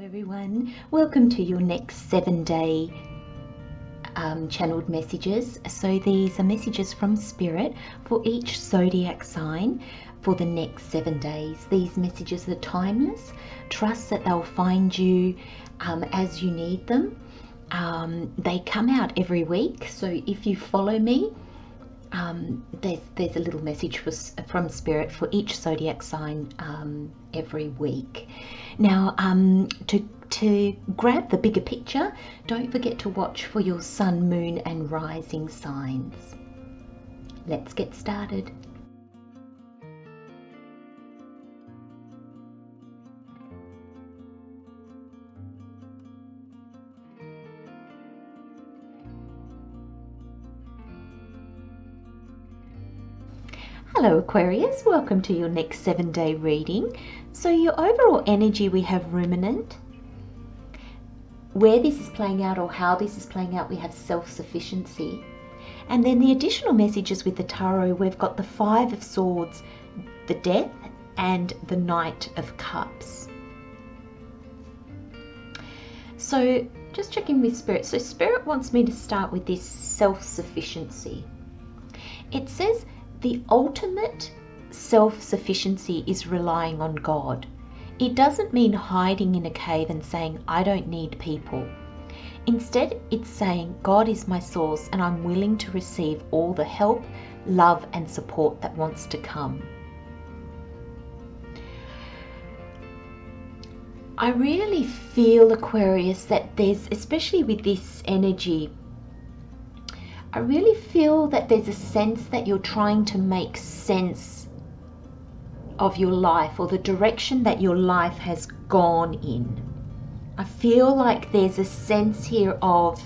everyone, welcome to your next 7-day channeled messages. So these are messages from Spirit for each zodiac sign for the next 7 days. These messages are timeless. Trust that they'll find you as you need them. They come out every week, so if you follow me, there's a little message from Spirit for each zodiac sign every week. Now, to grab the bigger picture, don't forget to watch for your sun, moon and rising signs. Let's get started. Hello Aquarius, welcome to your next 7-day reading. So your overall energy, we have ruminant. Where this is playing out or how this is playing out, we have self-sufficiency. And then the additional messages with the tarot, we've got the 5 of Swords, the Death and the Knight of Cups. So just checking with Spirit. So Spirit wants me to start with this self-sufficiency. It says the ultimate self-sufficiency is relying on God. It doesn't mean hiding in a cave and saying, I don't need people. Instead, it's saying, God is my source and I'm willing to receive all the help, love and support that wants to come. I really feel, Aquarius, that there's, especially with this energy, I really feel that there's a sense that you're trying to make sense of your life or the direction that your life has gone in. I feel like there's a sense here of,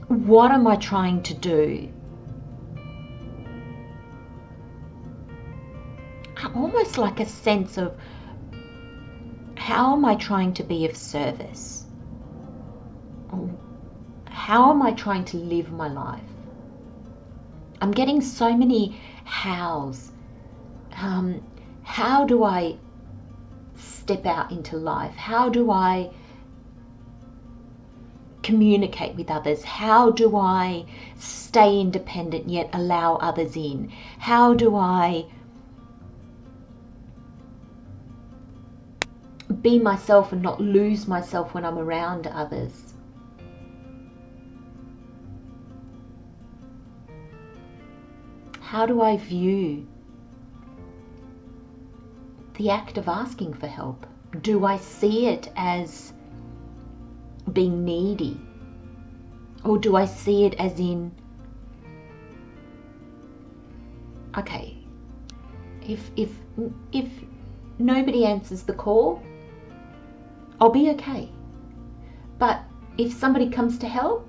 what am I trying to do? Almost like a sense of, how am I trying to be of service? How am I trying to live my life? I'm getting so many hows. How do I step out into life? How do I communicate with others? How do I stay independent yet allow others in? How do I be myself and not lose myself when I'm around others? How do I view the act of asking for help? Do I see it as being needy? Or do I see it as in, okay, if nobody answers the call, I'll be okay. But if somebody comes to help,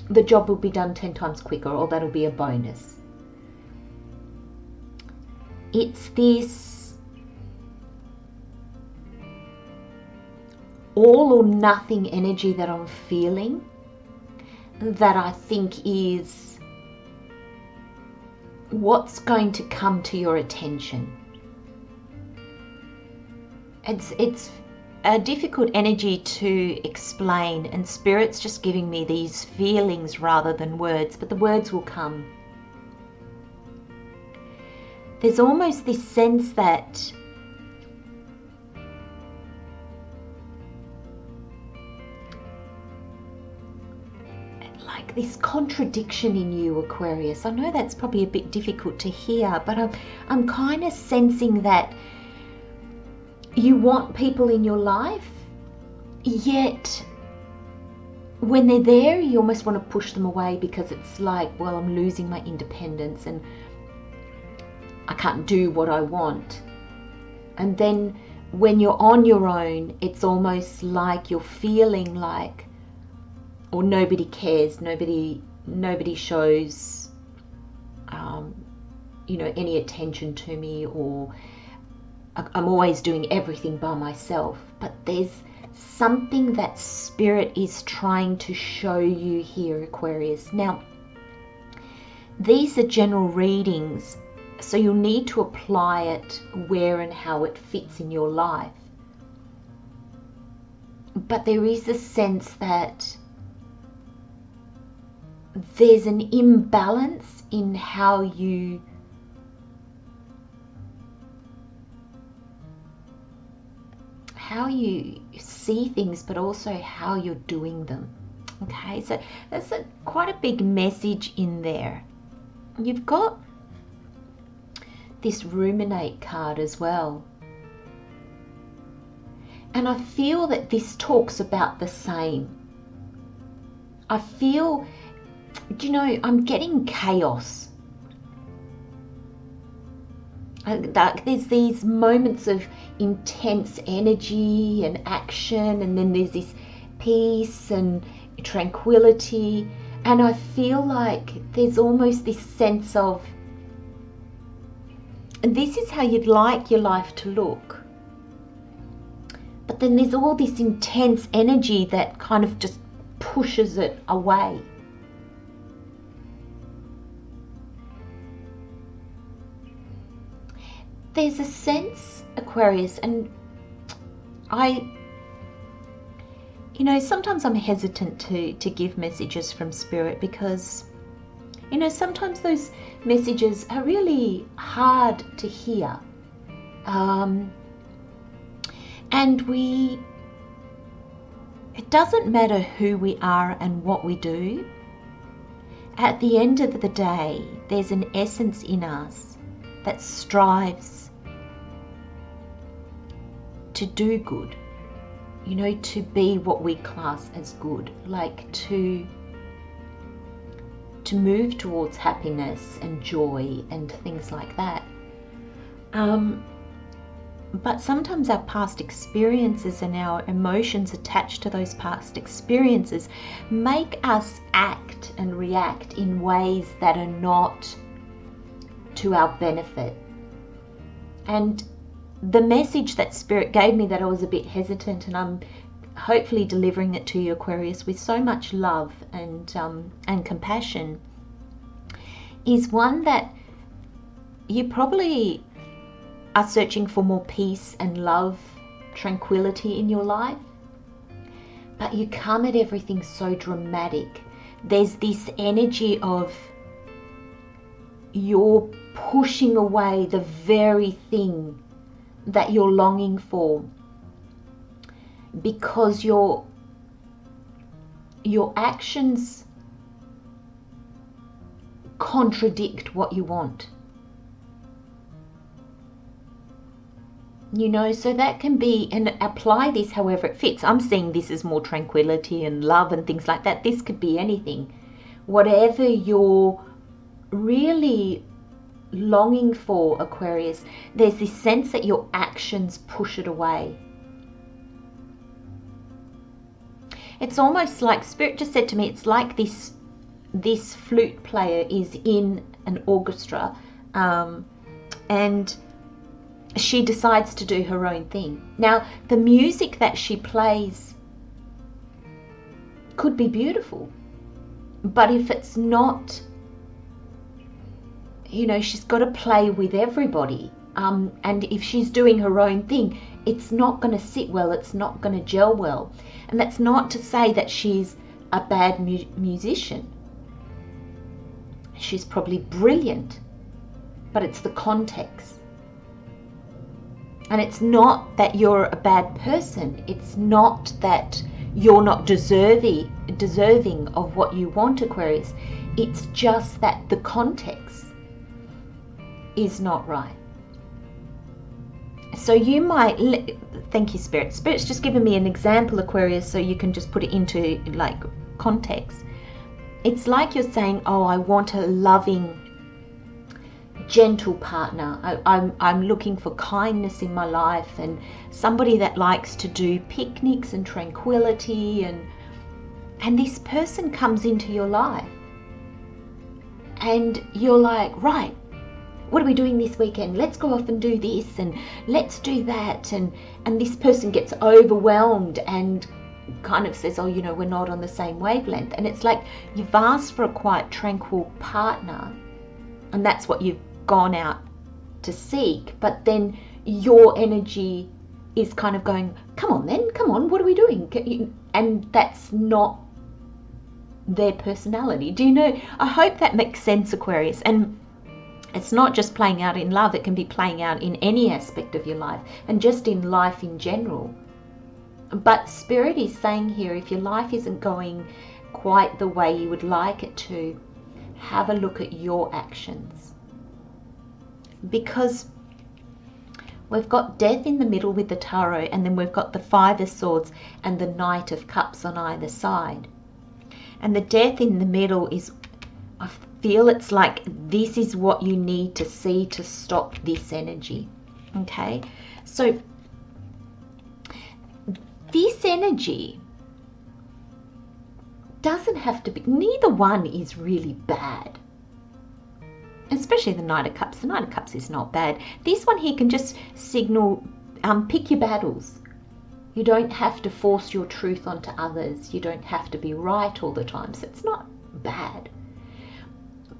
the job will be done 10 times quicker, or that'll be a bonus. It's this all or nothing energy that I'm feeling that I think is what's going to come to your attention. It's a difficult energy to explain, and Spirit's just giving me these feelings rather than words, but the words will come. There's almost this sense that like this contradiction in you, Aquarius. I know that's probably a bit difficult to hear, but I'm kind of sensing that you want people in your life, yet when they're there, you almost want to push them away because it's like, well, I'm losing my independence and I can't do what I want. And then when you're on your own, it's almost like you're feeling like, or nobody cares, nobody shows, any attention to me, or I'm always doing everything by myself. But there's something that Spirit is trying to show you here, Aquarius. Now, these are general readings, so you'll need to apply it where and how it fits in your life. but there is a sense that there's an imbalance in how you see things, but also how you're doing them. Okay, so there's quite a big message in there. You've got this ruminate card as well. And I feel that this talks about the same. I feel, I'm getting chaos. There's these moments of intense energy and action, and then there's this peace and tranquility, and I feel like there's almost this sense of, this is how you'd like your life to look, but then there's all this intense energy that kind of just pushes it away. There's a sense, Aquarius, and sometimes I'm hesitant to give messages from Spirit because, sometimes those messages are really hard to hear. And it doesn't matter who we are and what we do. At the end of the day, there's an essence in us that strives to do good, to be what we class as good, like to move towards happiness and joy and things like that. But sometimes our past experiences and our emotions attached to those past experiences make us act and react in ways that are not to our benefit. And the message that Spirit gave me, that I was a bit hesitant, and I'm hopefully delivering it to you, Aquarius, with so much love and compassion, is one that you probably are searching for more peace and love, tranquility in your life, but you come at everything so dramatic. There's this energy of you're pushing away the very thing that you're longing for, because your actions contradict what you want. So that can be, and apply this however it fits. I'm seeing this as more tranquility and love and things like that. This could be anything. Whatever you're really longing for, Aquarius, there's this sense that your actions push it away. It's almost like Spirit just said to me, it's like this flute player is in an orchestra, and she decides to do her own thing. Now, the music that she plays could be beautiful, but if it's not, she's got to play with everybody. And if she's doing her own thing, it's not going to sit well, it's not going to gel well. And that's not to say that she's a bad musician. She's probably brilliant, but it's the context. And it's not that you're a bad person. It's not that you're not deserving of what you want, Aquarius. It's just that the context is not right. So you might, thank you, Spirit. Spirit's just given me an example, Aquarius, so you can just put it into like context. It's like you're saying, oh, I want a loving, gentle partner. I'm looking for kindness in my life, and somebody that likes to do picnics and tranquility, and this person comes into your life and you're like, right, what are we doing this weekend? Let's go off and do this, and let's do that. And this person gets overwhelmed and kind of says, oh, we're not on the same wavelength. And it's like you've asked for a quiet, tranquil partner, and that's what you've gone out to seek. But then your energy is kind of going, come on then, come on, what are we doing? And that's not their personality. Do you know? I hope that makes sense, Aquarius. And it's not just playing out in love, it can be playing out in any aspect of your life and just in life in general. But Spirit is saying here, if your life isn't going quite the way you would like it to, have a look at your actions. Because we've got Death in the middle with the Tarot, and then we've got the Five of Swords and the Knight of Cups on either side. And the Death in the middle is, I feel it's like this is what you need to see to stop this energy. Okay? So this energy doesn't have to be, neither one is really bad. Especially the Knight of Cups. The Knight of Cups is not bad. This one here can just signal, pick your battles. You don't have to force your truth onto others. You don't have to be right all the time. So it's not bad.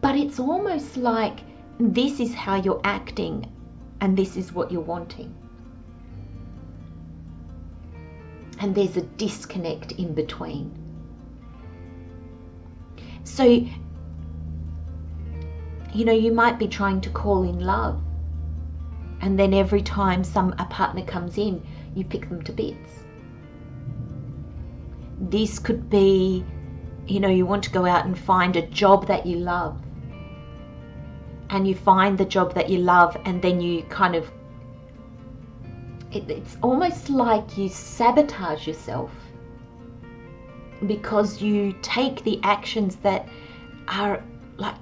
But it's almost like this is how you're acting and this is what you're wanting. And there's a disconnect in between. So, you know, you might be trying to call in love, and then every time a partner comes in, you pick them to bits. This could be, you know, you want to go out and find a job that you love, and you find the job that you love, and then you kind of, it's almost like you sabotage yourself because you take the actions that are like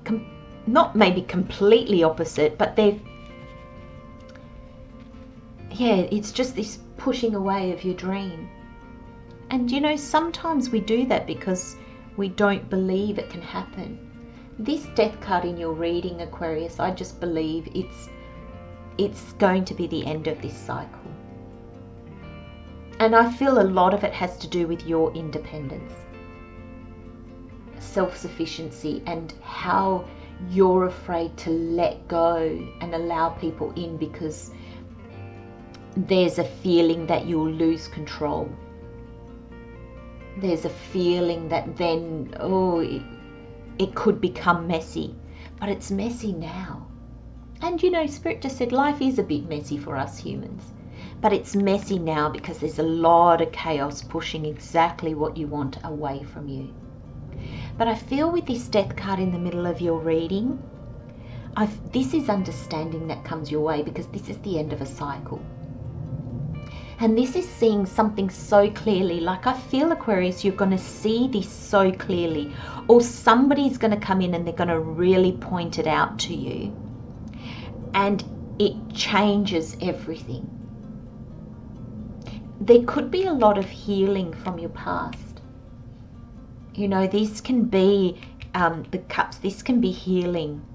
not maybe completely opposite, but it's just this pushing away of your dream. And you know, sometimes we do that because we don't believe it can happen. This Death card in your reading, Aquarius, I just believe it's going to be the end of this cycle. And I feel a lot of it has to do with your independence, self-sufficiency, and how you're afraid to let go and allow people in because there's a feeling that you'll lose control. There's a feeling that then, it could become messy. But it's messy now. And you know, Spirit just said life is a bit messy for us humans. But it's messy now because there's a lot of chaos pushing exactly what you want away from you. But I feel with this Death card in the middle of your reading, this is understanding that comes your way because this is the end of a cycle. And this is seeing something so clearly. Like I feel, Aquarius, you're going to see this so clearly. Or somebody's going to come in and they're going to really point it out to you. And it changes everything. There could be a lot of healing from your past. You know, this can be the cups, this can be healing.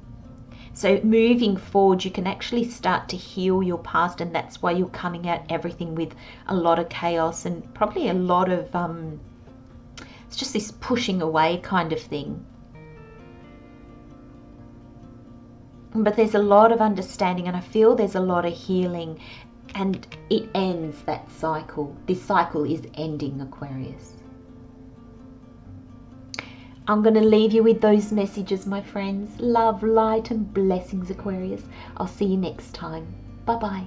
So moving forward, you can actually start to heal your past, and that's why you're coming at everything with a lot of chaos and probably a lot of, it's just this pushing away kind of thing. But there's a lot of understanding, and I feel there's a lot of healing, and it ends that cycle. This cycle is ending, Aquarius. I'm going to leave you with those messages, my friends. Love, light, and blessings, Aquarius. I'll see you next time. Bye-bye.